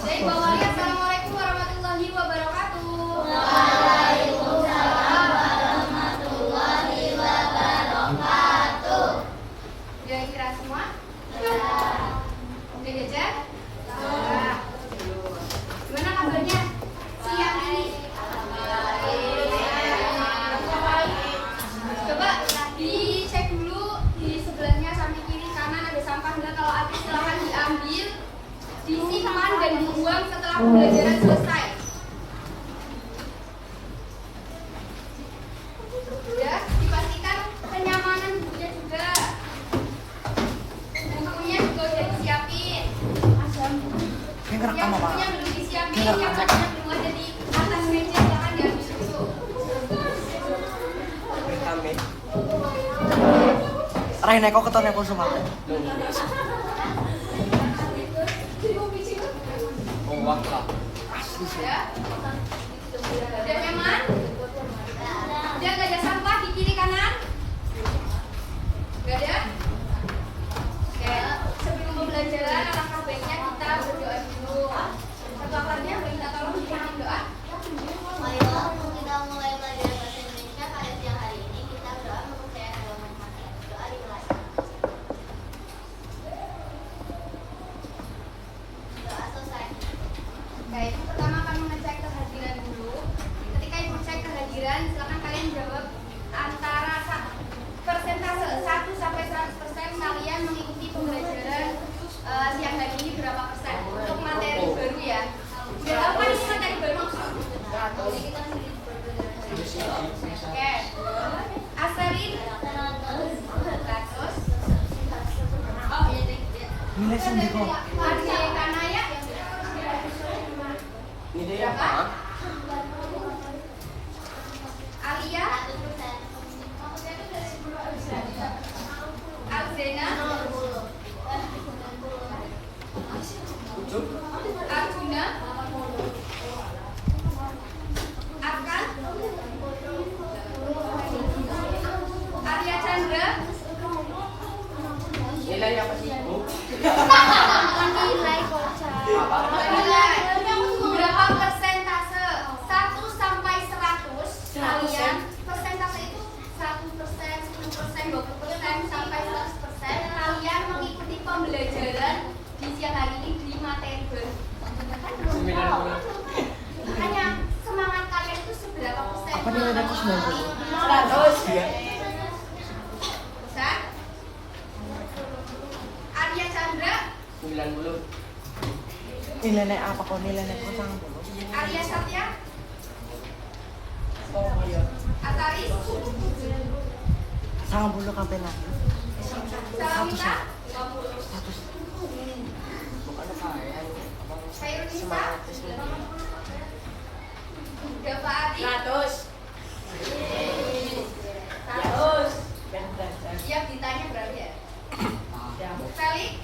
Baik, bawahnya Assalamualaikum warahmatullahi wabarakatuh. Waalaikumsalam warahmatullahi wabarakatuh. Udah istirahat semua? Ya. Udah jajan? Ya. Gimana kabarnya? Siang ini? Coba dicek dulu di sebelahnya samping kiri kanan ada sampah enggak? Kalau ada silahkan diambil, disimpan dan dibuang setelah pembelajaran selesai. Ya, dipastikan kenyamanan bukunya juga. Bukunya juga udah disiapin. Yang ngerekam apa? Bukunya belum disiapin, yang bukunya belum ada di atas meja, silahkan diambil dulu. Kami. Raine kok ketone pun semua. Oh, waktu. Ya. Udah nyaman? Udah gak ada sampah di kiri kanan? Gak ada? Oke, sebelum pembelajaran alangkah baiknya kita berdoa dulu. Satu akarnya minta tolong dipimpin doa. Marilah kita mulai belajar bahasa Indonesia pada siang hari ini. Kita berdoa mempercayai agama Muhammad. Doa dimulai. Doa selesai. Oke, yang pertama akan mengecek kehadiran dulu. Ketika ibu cek kehadiran, silakan kalian jawab antara persentase 1 sampai 100% kalian mengikuti pembelajaran siang hari ini berapa persen untuk materi baru ya. Udah apa nih materi baru? Oke. Aserin 100. Oh iya. Nilai sendiri kok. Arge Kanaya Ini dia apa? Alia 100%. Alzena Ucup. Arjuna Arkan Arya Chandra Nilai apa sih, Bu? Nilai kocak. Apa? Nilai berapa persentase 1 sampai 100 kalian persentase itu 1%, 10%, 20% sampai 100% kalian mengikuti pembelajaran di siang hari ini di materi baru. Kan belum tahu. Makanya semangat kalian itu seberapa persen? Apa nilai aku 90? 100. Iya. Bisa? Arya Chandra, 90. Nilai apa kok nilai kok sang? Arya Satya, Oh, iya. Ataris, Sang bulu kampenya. Salamita, 100. Bukan kaya. Khairunisa, Dava Adi, 100. 100. Siap ditanya berapa ya? Felix,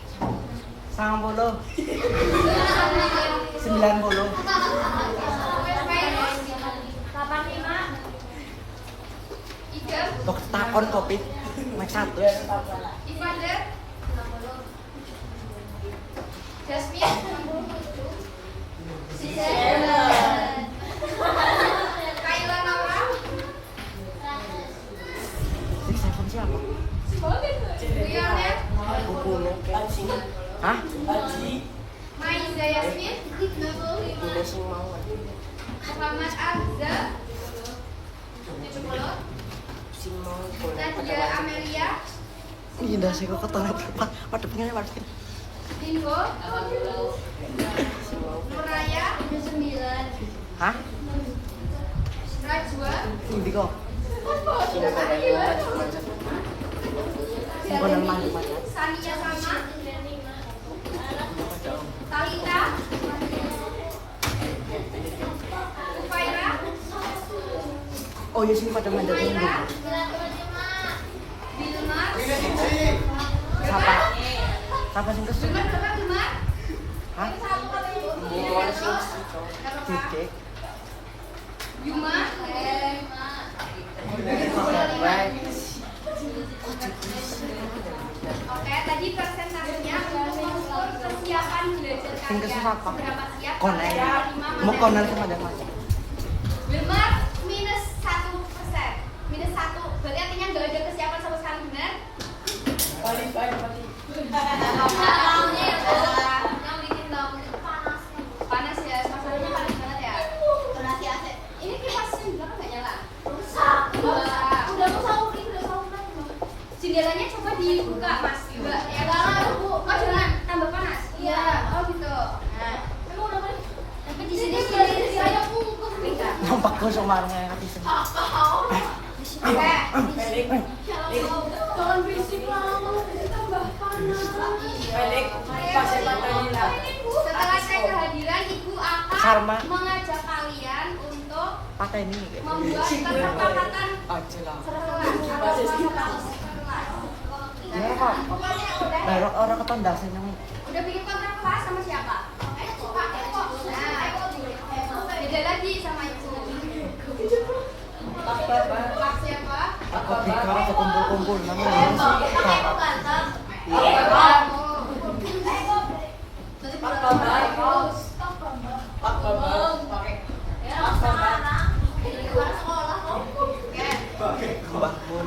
Sang bulu 90. Virus, 85, Idam, Dok takon kopi. Mic 100. Ivander, Jasmine, Kayla Laura, Ini saya siapa? Lionel, Bukunya. Hah? Maiza Yasmin, Udah sing mau. Muhammad Azza, 70, Sing mau. Nadia Amelia, Iya dah sih kok ketone pada pengen pasti. Dingo, Nuraya, 9, Hah? Rajwa, Ini kok. Sing kono mandi pacat. Sania Sama, Talita, Ufaira, Oh iya sing pada mandi dulu. Maira, Bilmar, Siapa? Siapa sing kesel? Bilmar, Hah? Bukan sih. Dike. Yuma, Oke, tadi persentasenya untuk mengukur kesiapan belajar Yang kalian. kesusahan apa? Seberapa siap? Konen. Lima Mau materi. konen sama ada mas. Benar minus 1%. Minus 1. Berarti artinya nggak ada kesiapan sama sekali, benar? Paling. Tahunya ya, Bu. Yang bikin tahu panas. Panas ya, masalahnya panas banget ya. Donasi AC. Ini kipasnya di belakang nggak nyala? Rusak. Udah mau sahur, ini udah sahur lagi, Bu. Jendelanya coba dibuka, Mas. Juga. Ya jangan, Bu. Oh, jangan. Tambah panas. Iya. Oh, gitu. Nah, Emang udah balik? tapi di sini sih aja bungkus. Nampak kau sumarnya yang hati sedih. Oke. Jangan berisik lama, tambah panas. Balik. Pasir matanya lah. Setelah saya kehadiran, Ibu akan Sarma. mengajak kalian untuk Pakai ini. membuat kesepakatan Aja lah. setelah. Ya kok. Baru orang ketondasan yang Udah bikin kontrak kelas sama siapa? Pak Eko. Nah, beda lagi sama Ibu. Pak siapa? aku bika aku kumpul-kumpul namanya. Iya, kamu. Pak Bambang pakai Bakmul.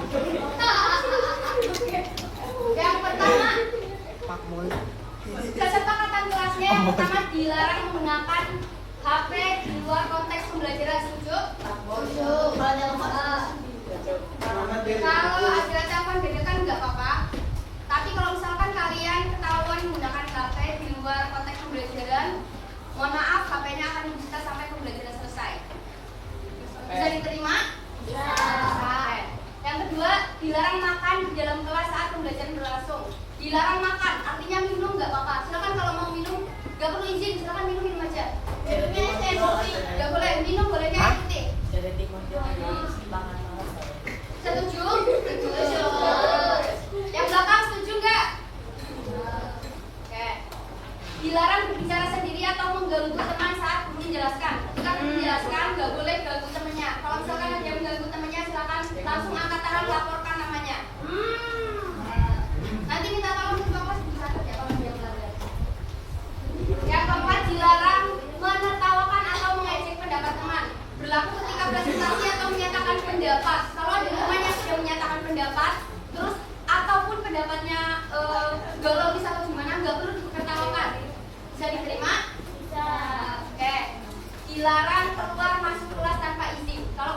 Yang pertama, Pakmul. kesepakatan kelasnya yang pertama dilarang menggunakan HP di luar konteks pembelajaran. Setuju? Kalau ada telepon beda kan nggak apa-apa. Tapi kalau misalkan kalian ketahuan menggunakan HP di luar konteks pembelajaran, mohon maaf, HP-nya akan disita sampai pembelajaran selesai. Bisa diterima? Bisa. Yang kedua, dilarang makan di dalam kelas saat pembelajaran berlangsung. Dilarang makan, artinya minum nggak apa-apa. Silakan kalau mau minum, nggak perlu izin, silakan minum aja. Nggak boleh minum, bolehnya air putih. Setuju? Setuju. Yang belakang setuju nggak? Oke. Dilarang berbicara sendiri atau mengganggu teman saat guru menjelaskan. Ketika guru menjelaskan, nggak boleh ganggu temannya. Kalau misalkan ada yang mengganggu temannya, silakan langsung angkat tangan laporkan namanya. Nanti minta tolong ke bapak dicatat ya kalau dia melanggar. Yang keempat, dilarang menertawakan atau mengejek pendapat teman. Berlaku ketika presentasi atau menyatakan pendapat. Kalau ada teman yang sudah menyatakan pendapat, terus ataupun pendapatnya nggak logis atau gimana, nggak perlu ditertawakan. Bisa diterima? Bisa. Oke. Dilarang keluar masuk kelas tanpa izin. Kalau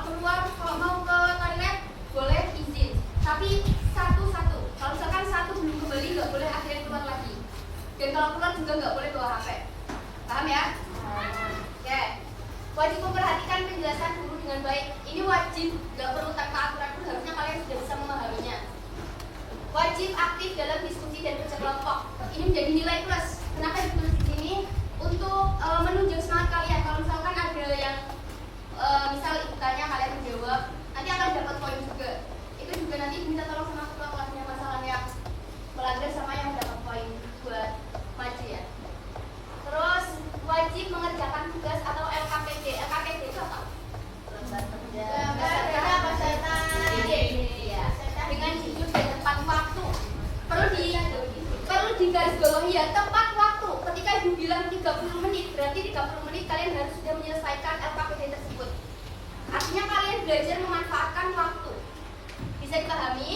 mau ke toilet boleh izin. Tapi satu-satu. Kalau misalkan satu belum kembali nggak boleh akhirnya keluar lagi. Dan kalau keluar juga nggak boleh bawa HP. Paham ya? Oke. Wajib memperhatikan penjelasan guru dengan baik. Ini wajib, nggak perlu tanpa aturan pun, harusnya kalian sudah bisa memahaminya. Wajib aktif dalam diskusi dan kerja kelompok. Ini menjadi nilai plus. Kenapa ditulis di sini? Untuk menunjang semangat kalian. Kalau misalkan ada yang misal ibu tanya kalian menjawab, nanti akan dapat poin juga. Itu juga nanti minta tolong sama ketua kelasnya masalah yang melanggar sama yang dapat poin buat maju ya. Terus wajib mengerjakan tugas atau LKPD. LKPD itu apa? Dengan jujur dan tepat waktu. Perlu digarisbawahi ya, tepat waktu. Ketika ibu bilang 30 menit, berarti 30 menit kalian harus sudah menyelesaikan LKPD tersebut. Artinya kalian belajar memanfaatkan waktu. Bisa dipahami?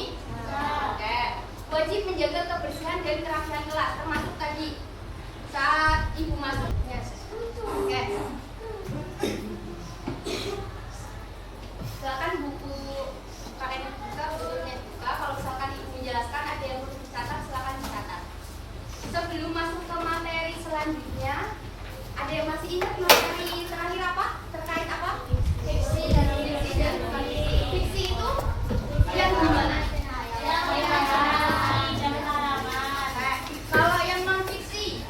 Oke. Wajib menjaga kebersihan dan kerapihan kelas, termasuk tadi saat ibu masuk. Oke. Silakan buku kalian dibuka, bukunya dibuka. Kalau misalkan ibu menjelaskan ada yang perlu dicatat, silakan dicatat. Sebelum masuk ke materi selanjutnya, ada yang masih ingat materi terakhir apa? Terkait apa? Fiksi dan kondisi. Fiksi itu yang gimana? Kalau yang non fiksi,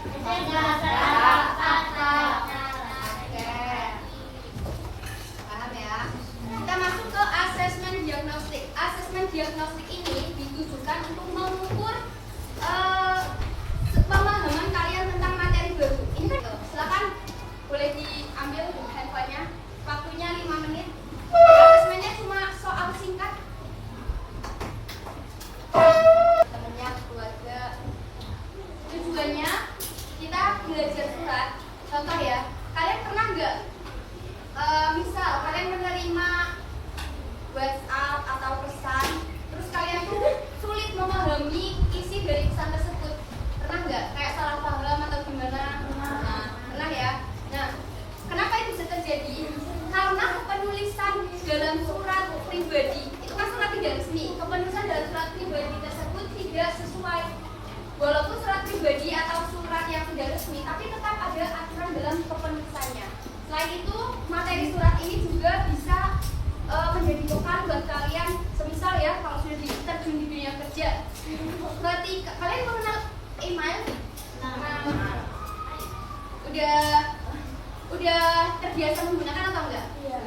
udah terbiasa menggunakan atau enggak? Iya.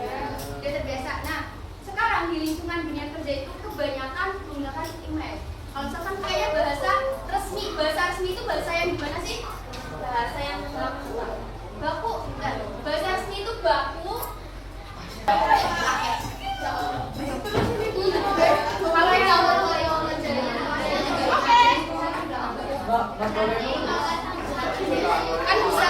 Udah terbiasa. Nah, sekarang di lingkungan dunia kerja itu kebanyakan menggunakan email. Kalau misalkan kayaknya bahasa resmi itu bahasa yang gimana sih? Bahasa yang baku. Nah, bahasa resmi itu baku. Kalau yang kan bisa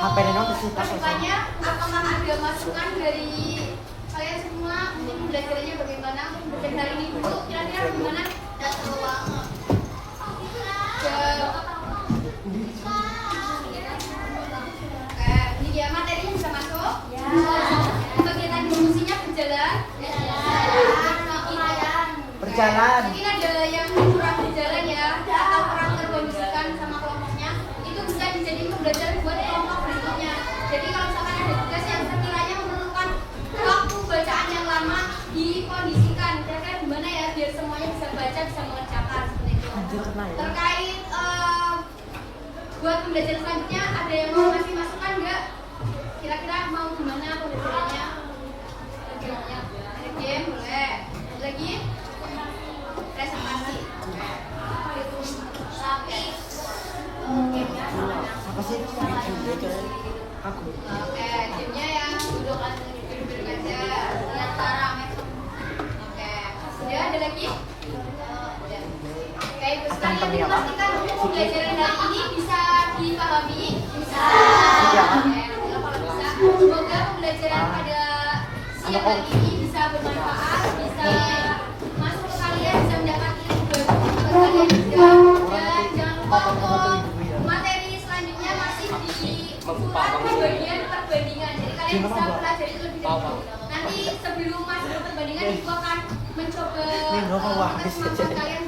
HP Neno kesukaan masukannya, apakah ada masukan dari kalian semua untuk belajarnya bagaimana untuk belajar hari ini dulu kira-kira bagaimana? Udah seru banget. Oke, ini dia materinya bisa masuk? Ya. Kegiatan diskusinya berjalan? berjalan. Mungkin ada yang kurang berjalan ya, atau kurang terkondisikan sama kelompoknya, itu bisa dijadiin pembelajaran buat kelompok berikutnya. Jadi kalau misalkan ada tugas yang sekiranya memerlukan waktu bacaan yang lama, dikondisikan. Kira-kira gimana ya biar semuanya bisa baca, bisa mengerjakan seperti itu. Terkait buat pembelajaran selanjutnya, ada yang mau ngasih masukan nggak? Kira-kira mau gimana pembelajarannya? Ada game boleh. Ada lagi? Presentasi. Tapi gamenya Apa sih? Aku. oke, gamenya yang duduk aja, lihat rame. Oke, sudah ada lagi? Oke, ibu sekalian dipastikan pembelajaran hari ini bisa dipahami, bisa. Oke, kalau bisa, semoga pembelajaran pada siang hari ini bisa bermanfaat, bisa masuk ke kalian, bisa mendapat ilmu baru untuk kalian juga. Dan jangan lupa untuk materi selanjutnya masih di bagian perbandingan. Jadi kalian bisa pelajari itu lebih dahulu. Nanti sebelum masuk ke perbandingan, ibu akan mencoba Ini nggak mau habis membuat aja. kalian